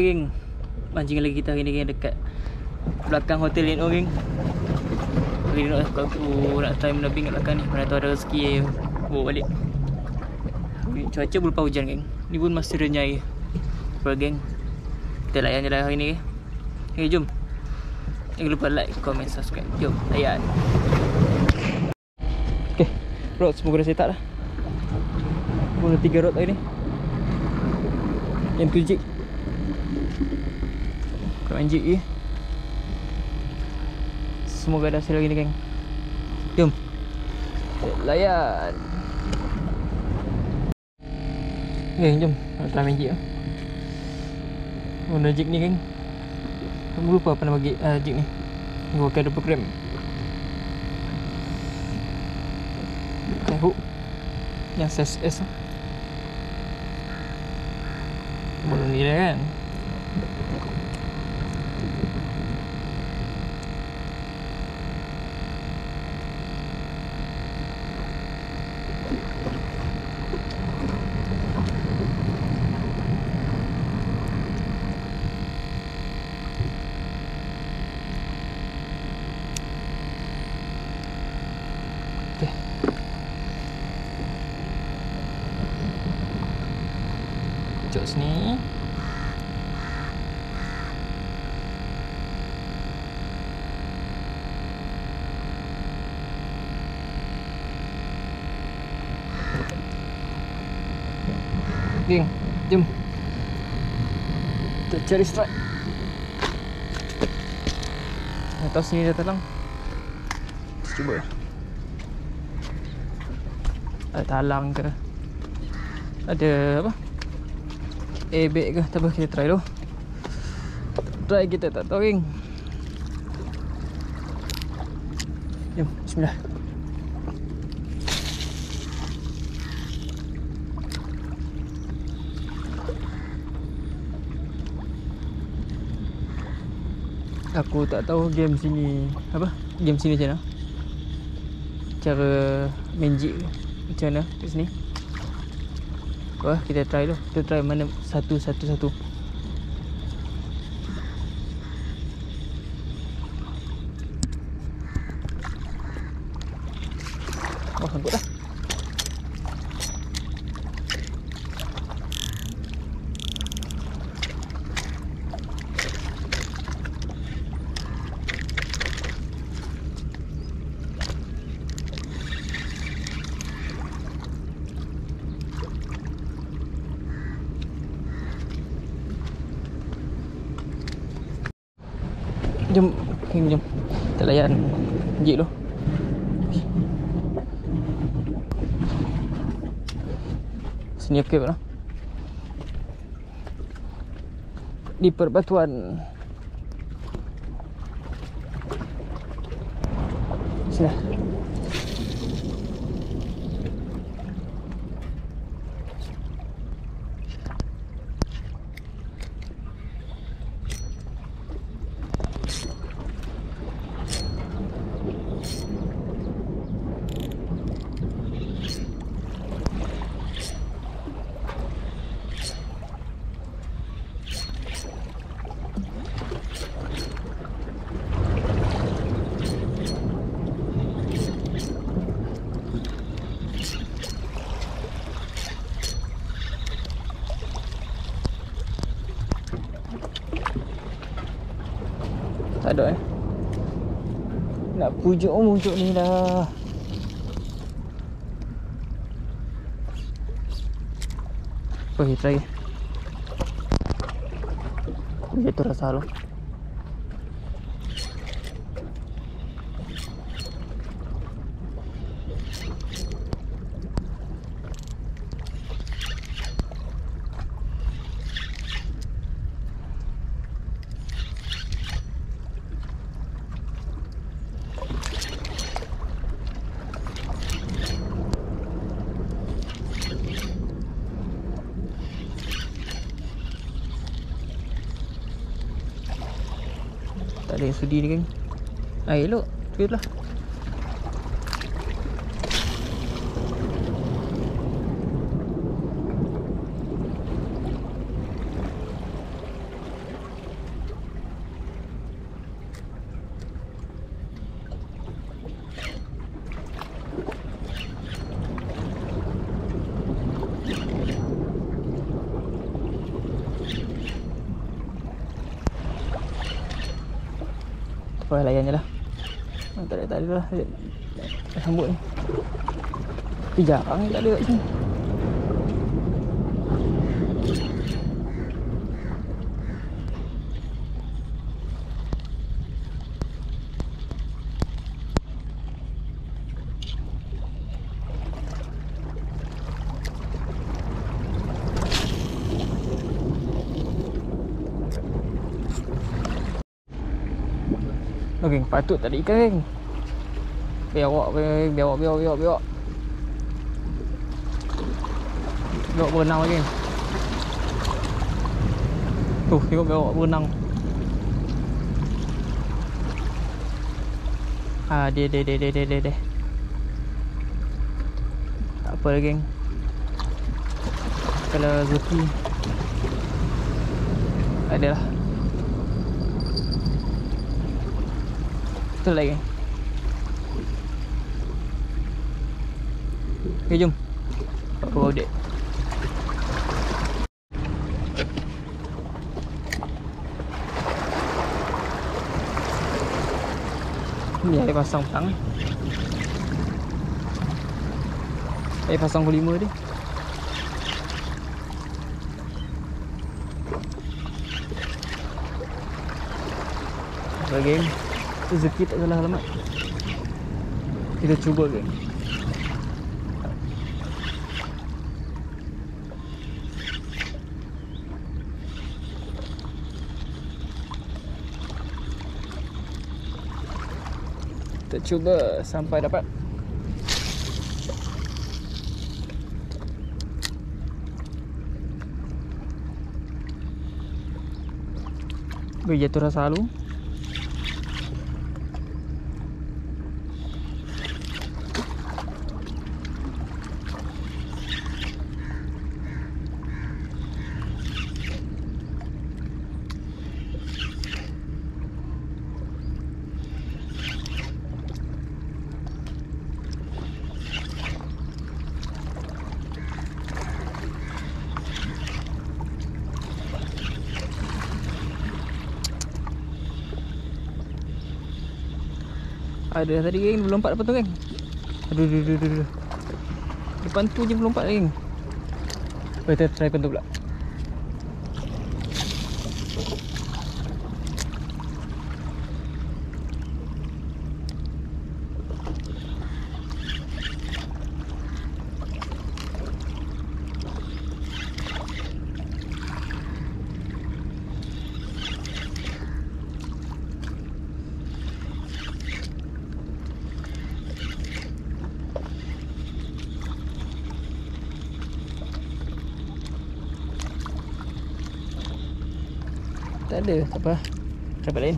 Okey geng, mancing lagi kita hari ni geng dekat belakang hotel Lino geng. Hari ni aku nak try menabing kat belakang ni. Mana tahu ada rezeki bawa balik. Cuaca berupa hujan geng. Ni pun masih renyai. Apa geng, kita layan je lah hari ni geng. Okay, jom. Jangan lupa like, comment, subscribe. Jom layan. Okay, rod semoga dah set up dah. Ada 3 rod tadi ni. Yang tu jig. Kau main jig je. Semoga ada hasil lagi ni geng. Jom layan. Geng jom try main jig lah. Guna jig ni geng. Kamu lupa apa nama jig ni. Gua pakai 20 gram. Pakai hook yang size S tu. Baru ni dah kan. Okay. Cok sini. Geng, jom kita cari strike. Atas sini dah talang. Kita cuba. Ada talang ke? Ada apa? Airbag ke? Tak apa, kita try dulu. Try kita tak tahu geng. Jom, bismillah. Aku tak tahu game sini apa? Game sini macam mana? Cara main jig macam mana kat sini? Wah, kita try dulu. Kita try mana satu. Oh, sangkut dah. Jom, jom. Kita layan jig dulu. Sini okey tak? Di perbatuan. Sini. Tak ada nak pujuk ni dah. Okay, try. Dia tu rasa lo. Tak ada yang sudi ni geng. Elok, tu lah. Apa layan je lah. Tak ada lah. Sambut ni. Tapi jarang ni tak ada kat sini. Okay, patut tak ada ikan geng. Biawak. Biawak berenang lagi. Tuh, tengok biawak berenang. Dia. Tak apa lah geng. Kalau Zuki ada lah. Betul lagi. Okay, jom. Oh, dek. Ni air pasang petang. Air pasang pukul 5 dia. Lagi rezeki tak salah alamat. Kita cuba ke. Kita cuba sampai dapat. Jatuh rasa halu. Ada tadi geng, belum lompat apa tu geng. Aduh. Depan tu je belum lompat geng. Kita try depan tu pula. Tak ada, tak apa. Dapat lain.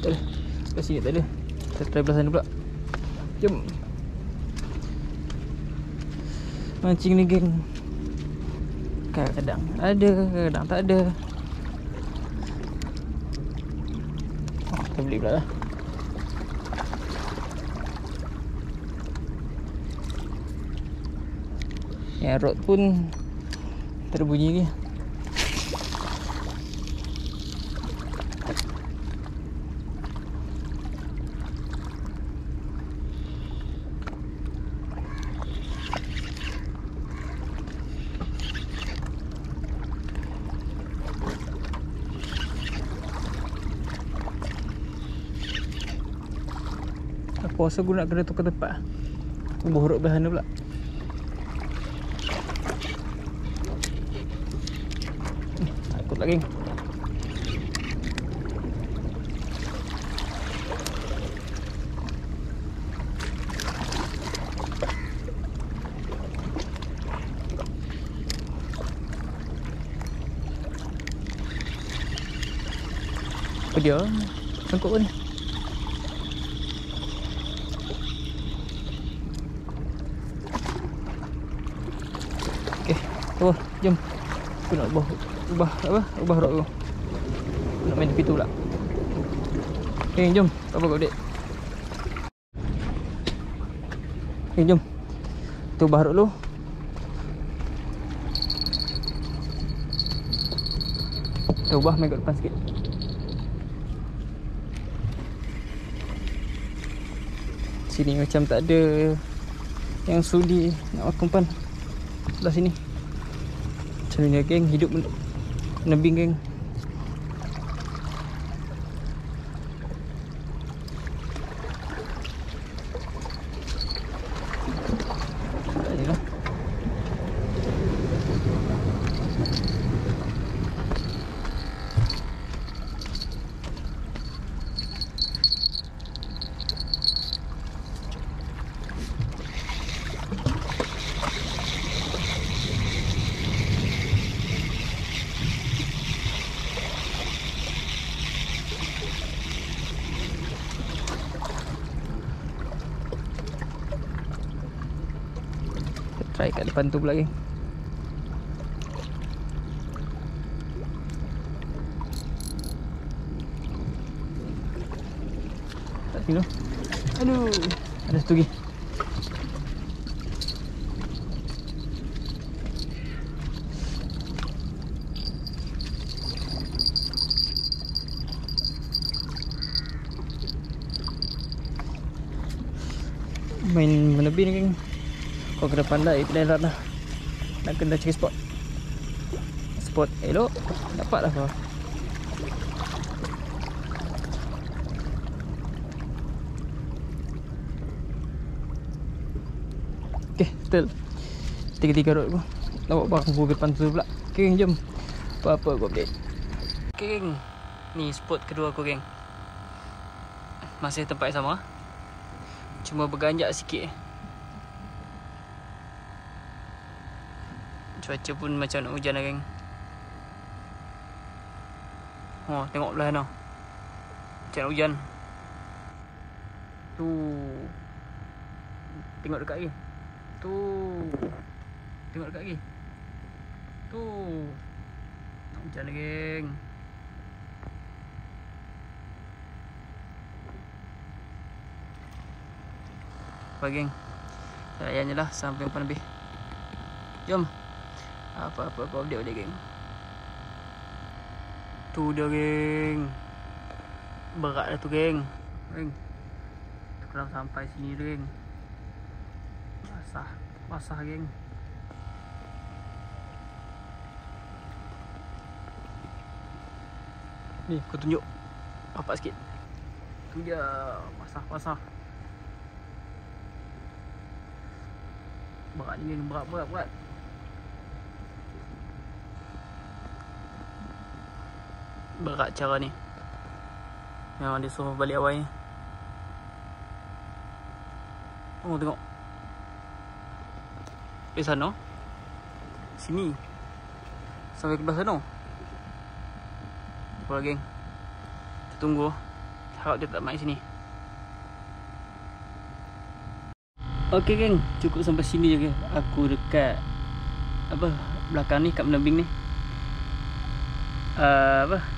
Tak ada. Kat sini tak ada. Kita try belah sana pula. Jom. Mancing ni geng. Kadang ada, kadang tak ada. Kita beli pula lah. Yang rod pun terbunyi ni. Aku rasa aku nak kena tukar tempat. Borok belah sana pula. Takut lagi. Apa dia? Sangkut ni. Okey, oh, jom. Aku nak ubah rod aku. Aku nak main tepi tu pula. Okey, jom. Apa kau update? Okey, jom. Tu ubah rod dulu. Kita ubah main kat depan sikit. Sini macam tak ada yang sudi nak makan umpan. Sebelah sini. Macam ni geng, hidup nebing geng. Try kat depan tu pula geng. Tak sini. Aduh, ada satu lagi. Main menebih ni geng. Kau kena pandai plan lah. Nak kena cari spot. Spot elok. Dapat lah kau. Okay, settle. Tiga-tiga rod aku. Nampak bang aku depan tu pula. Okay geng, jom. Apa-apa aku update. Okay geng. Ni spot kedua aku geng. Masih tempat yang sama. Cuma berganjak sikit. Cuaca pun macam nak hujan lah geng. Oh, tengok belah sana. Macam nak hujan. Tu. Tengok dekat lagi. Tu. Tengok dekat lagi. Tu. Nak hujan lah geng. Apa geng? Kita layan je lah sampai umpan lebih. Jom. Apa-apa kau update balik geng. Tu dia geng. Berat dah tu geng. Kalau sampai sini dia geng. Basah geng. Ni aku tunjuk. Rapat sikit. Tu dia. Basah. Berat ni geng. Berat. Berat cara ni. Memang dia suruh balik awal ni. Oh, tengok. Di sana. Sini. Sampai ke belah sana. Apa geng? Kita tunggu. Harap dia tak main sini. Okey geng, cukup sampai sini je geng. Aku dekat belakang ni, kat menebing ni.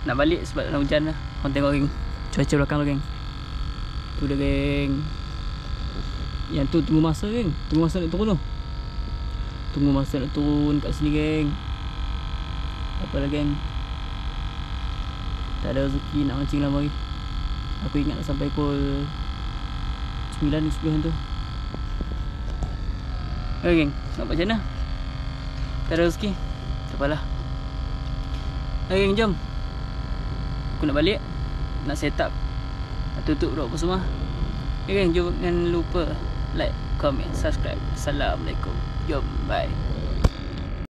Nak balik sebab nak hujan lah. Korang tengok geng, cuaca belakang tu geng. Tu dah geng. Yang tu tunggu masa geng. Tunggu masa nak turun tu. Tunggu masa nak turun kat sini geng. Apalah geng, tak ada rezeki nak mancing lama lagi. Aku ingat nak sampai pukul 9 ke 10 tu. Okay geng, nampak macam mana? Tak ada rezeki, tak apalah. Okay geng, jom. Aku nak balik, nak set up, nak tutup rod apa semua. Okay geng, jangan lupa like, comment, subscribe. Assalamualaikum. Jom, bye.